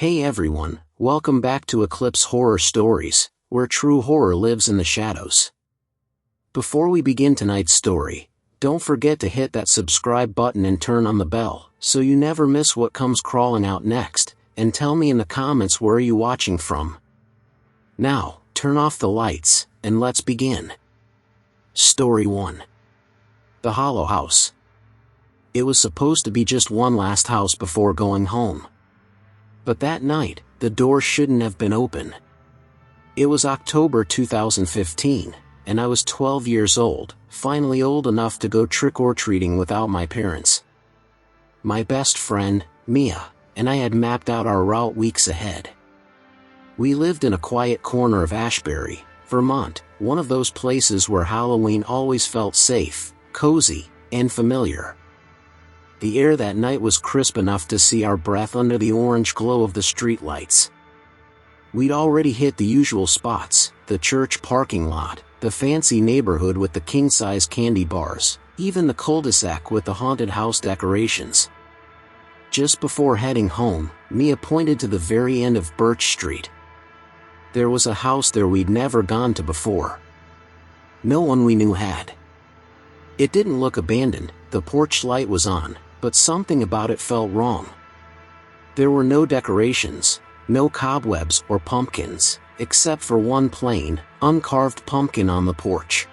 Hey everyone, welcome back to Eclipse Horror Stories, where true horror lives in the shadows. Before we begin tonight's story, don't forget to hit that subscribe button and turn on the bell, so you never miss what comes crawling out next, and tell me in the comments where you watching from. Now, turn off the lights, and let's begin. Story 1. The Hollow House. It was supposed to be just one last house before going home. But that night, the door shouldn't have been open. It was October 2015, and I was 12 years old, finally old enough to go trick-or-treating without my parents. My best friend, Mia, and I had mapped out our route weeks ahead. We lived in a quiet corner of Ashbury, Vermont, one of those places where Halloween always felt safe, cozy, and familiar. The air that night was crisp enough to see our breath under the orange glow of the streetlights. We'd already hit the usual spots, the church parking lot, the fancy neighborhood with the king-size candy bars, even the cul-de-sac with the haunted house decorations. Just before heading home, Mia pointed to the very end of Birch Street. There was a house there we'd never gone to before. No one we knew had. It didn't look abandoned, the porch light was on, but something about it felt wrong. There were no decorations, no cobwebs or pumpkins, except for one plain, uncarved pumpkin on the porch.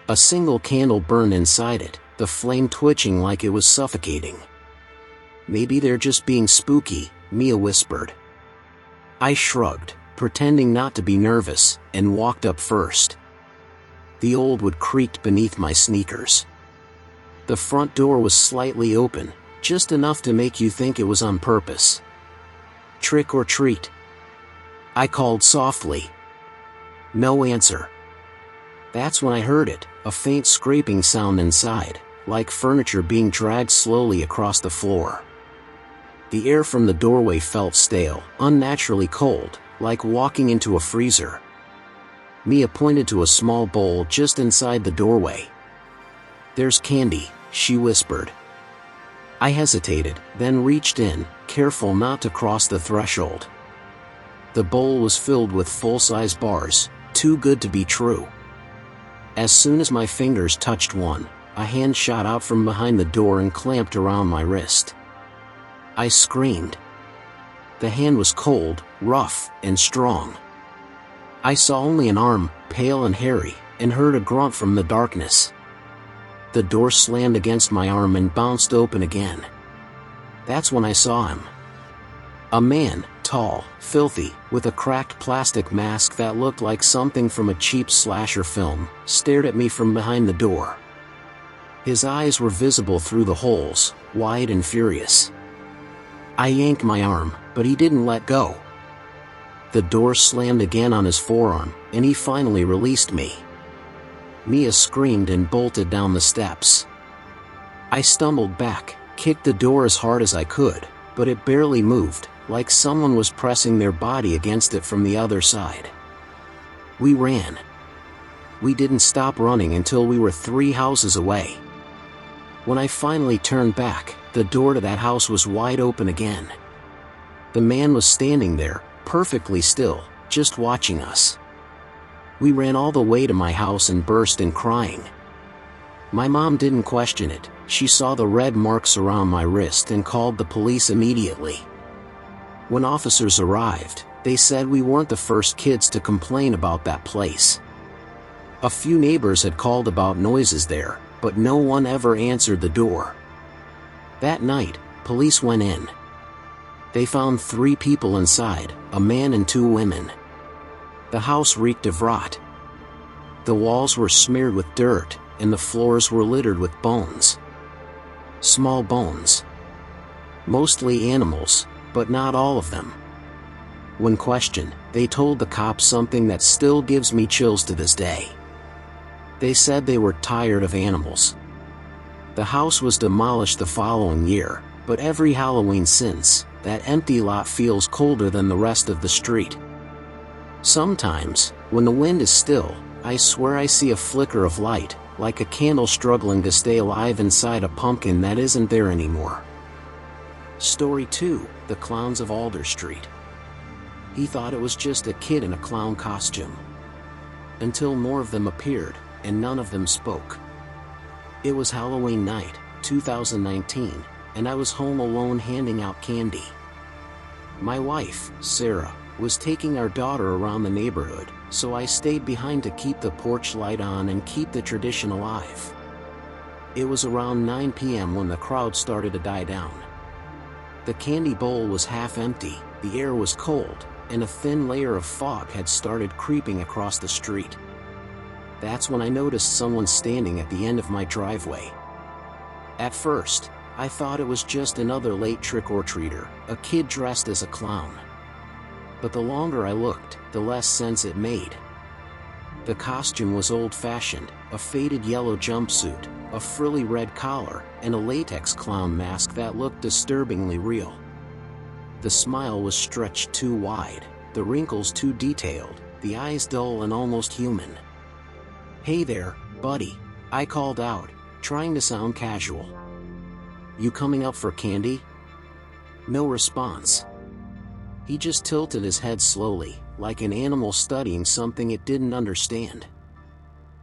A single candle burned inside it, the flame twitching like it was suffocating. "Maybe they're just being spooky," Mia whispered. I shrugged, pretending not to be nervous, and walked up first. The old wood creaked beneath my sneakers. The front door was slightly open, just enough to make you think it was on purpose. "Trick or treat?" I called softly. No answer. That's when I heard it, a faint scraping sound inside, like furniture being dragged slowly across the floor. The air from the doorway felt stale, unnaturally cold, like walking into a freezer. Mia pointed to a small bowl just inside the doorway. "There's candy," she whispered. I hesitated, then reached in, careful not to cross the threshold. The bowl was filled with full-size bars, too good to be true. As soon as my fingers touched one, a hand shot out from behind the door and clamped around my wrist. I screamed. The hand was cold, rough, and strong. I saw only an arm, pale and hairy, and heard a grunt from the darkness. The door slammed against my arm and bounced open again. That's when I saw him. A man, tall, filthy, with a cracked plastic mask that looked like something from a cheap slasher film, stared at me from behind the door. His eyes were visible through the holes, wide and furious. I yanked my arm, but he didn't let go. The door slammed again on his forearm, and he finally released me. Mia screamed and bolted down the steps. I stumbled back, kicked the door as hard as I could, but it barely moved, like someone was pressing their body against it from the other side. We ran. We didn't stop running until we were 3 houses away. When I finally turned back, the door to that house was wide open again. The man was standing there, perfectly still, just watching us. We ran all the way to my house and burst in crying. My mom didn't question it, she saw the red marks around my wrist and called the police immediately. When officers arrived, they said we weren't the first kids to complain about that place. A few neighbors had called about noises there, but no one ever answered the door. That night, police went in. They found 3 people inside, a man and 2 women. The house reeked of rot. The walls were smeared with dirt, and the floors were littered with bones. Small bones. Mostly animals, but not all of them. When questioned, they told the cops something that still gives me chills to this day. They said they were tired of animals. The house was demolished the following year, but every Halloween since, that empty lot feels colder than the rest of the street. Sometimes, when the wind is still, I swear I see a flicker of light, like a candle struggling to stay alive inside a pumpkin that isn't there anymore. Story 2, The Clowns of Alder Street. He thought it was just a kid in a clown costume. Until more of them appeared, and none of them spoke. It was Halloween night, 2019, and I was home alone handing out candy. My wife, Sarah, was taking our daughter around the neighborhood, so I stayed behind to keep the porch light on and keep the tradition alive. It was around 9 p.m. when the crowd started to die down. The candy bowl was half empty, the air was cold, and a thin layer of fog had started creeping across the street. That's when I noticed someone standing at the end of my driveway. At first, I thought it was just another late trick-or-treater, a kid dressed as a clown. But the longer I looked, the less sense it made. The costume was old-fashioned, a faded yellow jumpsuit, a frilly red collar, and a latex clown mask that looked disturbingly real. The smile was stretched too wide, the wrinkles too detailed, the eyes dull and almost human. "Hey there, buddy," I called out, trying to sound casual. "You coming up for candy?" No response. He just tilted his head slowly, like an animal studying something it didn't understand.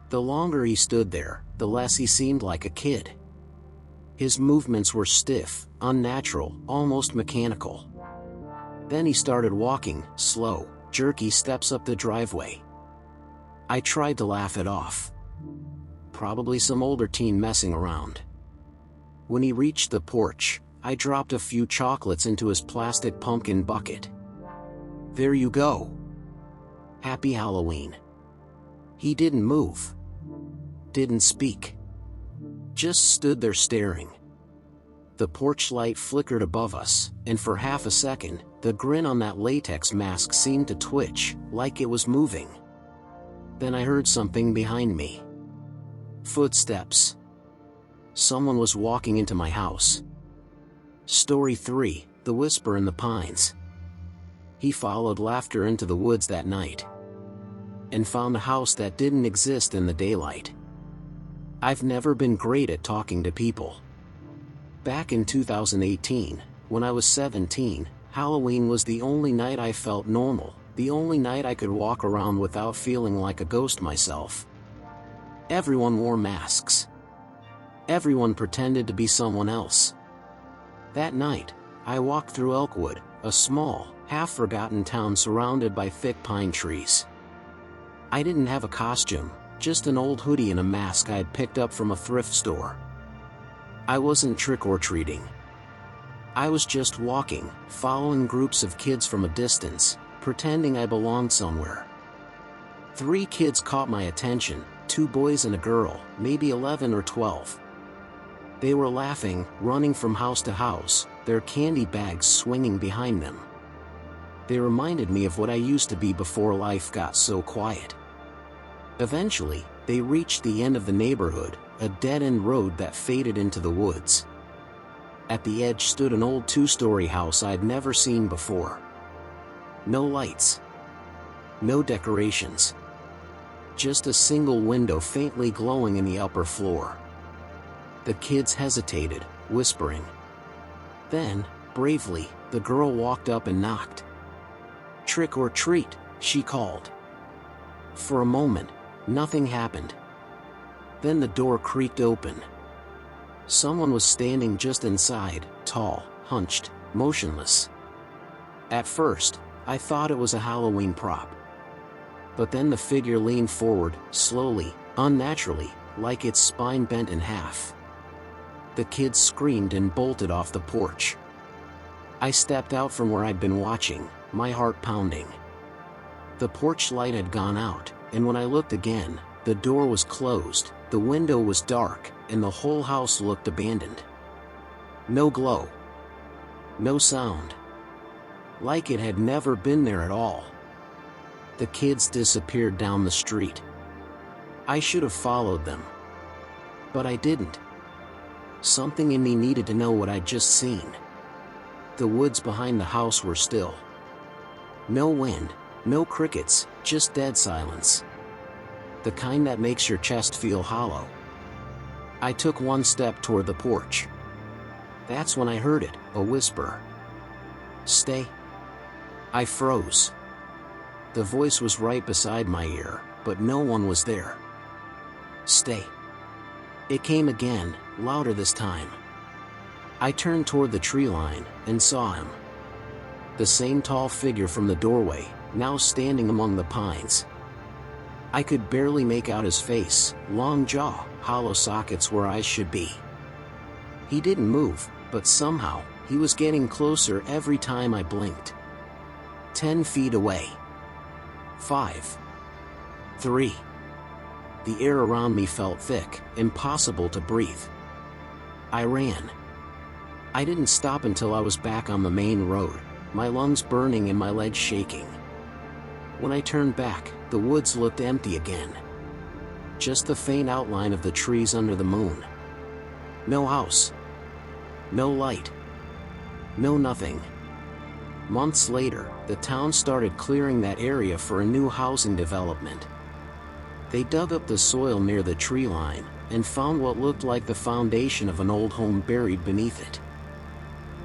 The longer he stood there, the less he seemed like a kid. His movements were stiff, unnatural, almost mechanical. Then he started walking, slow, jerky steps up the driveway. I tried to laugh it off. Probably some older teen messing around. When he reached the porch, I dropped a few chocolates into his plastic pumpkin bucket. "There you go. Happy Halloween." He didn't move. Didn't speak. Just stood there staring. The porch light flickered above us, and for half a second, the grin on that latex mask seemed to twitch, like it was moving. Then I heard something behind me. Footsteps. Someone was walking into my house. Story 3, The Whisper in the Pines. He followed laughter into the woods that night, and found a house that didn't exist in the daylight. I've never been great at talking to people. Back in 2018, when I was 17, Halloween was the only night I felt normal, the only night I could walk around without feeling like a ghost myself. Everyone wore masks. Everyone pretended to be someone else. That night, I walked through Elkwood, a small, half-forgotten town surrounded by thick pine trees. I didn't have a costume, just an old hoodie and a mask I had picked up from a thrift store. I wasn't trick-or-treating. I was just walking, following groups of kids from a distance, pretending I belonged somewhere. 3 kids caught my attention, 2 boys and a girl, maybe 11 or 12. They were laughing, running from house to house, their candy bags swinging behind them. They reminded me of what I used to be before life got so quiet. Eventually, they reached the end of the neighborhood, a dead-end road that faded into the woods. At the edge stood an old 2-story house I'd never seen before. No lights. No decorations. Just a single window faintly glowing in the upper floor. The kids hesitated, whispering. Then, bravely, the girl walked up and knocked. "Trick or treat," she called. For a moment, nothing happened. Then the door creaked open. Someone was standing just inside, tall, hunched, motionless. At first, I thought it was a Halloween prop. But then the figure leaned forward, slowly, unnaturally, like its spine bent in half. The kids screamed and bolted off the porch. I stepped out from where I'd been watching, my heart pounding. The porch light had gone out, and when I looked again, the door was closed, the window was dark, and the whole house looked abandoned. No glow. No sound. Like it had never been there at all. The kids disappeared down the street. I should have followed them. But I didn't. Something in me needed to know what I'd just seen. The woods behind the house were still. No wind, no crickets, just dead silence. The kind that makes your chest feel hollow. I took one step toward the porch. That's when I heard it, a whisper. "Stay." I froze. The voice was right beside my ear, but no one was there. "Stay." It came again, louder this time. I turned toward the tree line, and saw him. The same tall figure from the doorway, now standing among the pines. I could barely make out his face, long jaw, hollow sockets where eyes should be. He didn't move, but somehow, he was getting closer every time I blinked. 10 feet away. 5. 3. The air around me felt thick, impossible to breathe. I ran. I didn't stop until I was back on the main road, my lungs burning and my legs shaking. When I turned back, the woods looked empty again. Just the faint outline of the trees under the moon. No house. No light. No nothing. Months later, the town started clearing that area for a new housing development. They dug up the soil near the tree line, and found what looked like the foundation of an old home buried beneath it,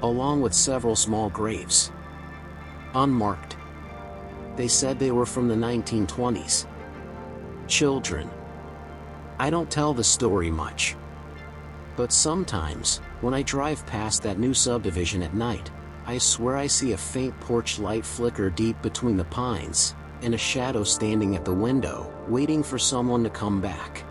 along with several small graves. Unmarked. They said they were from the 1920s. Children. I don't tell the story much. But sometimes, when I drive past that new subdivision at night, I swear I see a faint porch light flicker deep between the pines, and a shadow standing at the window, waiting for someone to come back.